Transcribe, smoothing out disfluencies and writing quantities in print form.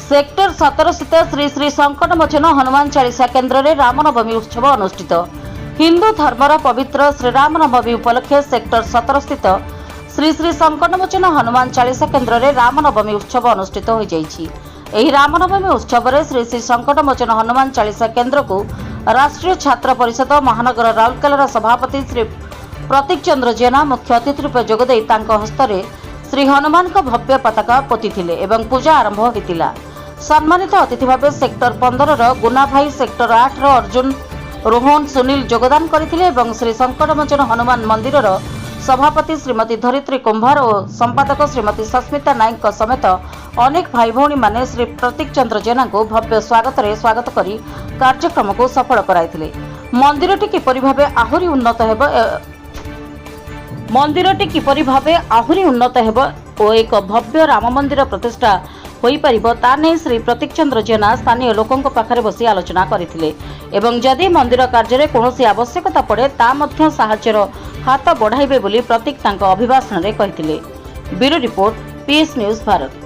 Sector 17 स्थित श्री श्री संकटमोचन हनुमान चालीसा केन्द्र में रामनवमी उत्सव अनुष्ठित। हिंदू धर्मर पवित्र श्रीरामनवमी उपलक्षे सेक्टर 17 स्थित श्री श्री संकटमोचन हनुमान चालीसा केन्द्र में रामनवमी उत्सव अनुष्ठित हो जाइछि। एही रामनवमी उत्सव में श्री श्री संकटमोचन हनुमान चालीसा केन्द्र को राष्ट्रीय छात्र परिषद महानगर राउरकेलार सभापति श्री प्रतीक चंद्र जेना मुख्य अतिथि रूप जोगदे तांको हस्तरे श्री हनुमान का भव्य पताका पोतीथिले एवं पूजा आरंभ होइतिला। सम्मानित अतिथि भाव सेक्टर 15 गुना भाई, सेक्टर 8 अर्जुन, रोहन, सुनील योगदान करथिले एवं श्री संकटमोचन हनुमान मंदिर सभापति श्रीमती धरित्री कुंभार और संपादक श्रीमती सस्मिता नायक समेत अनेक भाई भौणी माने श्री प्रतीक चंद्र जेना को भव्य स्वागत करी कार्यक्रम को सफल कराइथिले। मंदिरटी किपरि भाबे आहुरी उन्नत हेब और एक भव्य राम मंदिर प्रतिष्ठा होई परिबो ता नै श्री प्रतीक चंद्र जेना स्थानीय लोकों पाखरे बसी आलोचना करथिले एवं जदि मंदिर कार्य रे कोनोसी आवश्यकता पड़े ता मध्य सहायतार हाथ बढ़ाइबे बोली प्रतीक तांको अभिभाषण रे कहिथिले। Bureau report, PS news Bharat.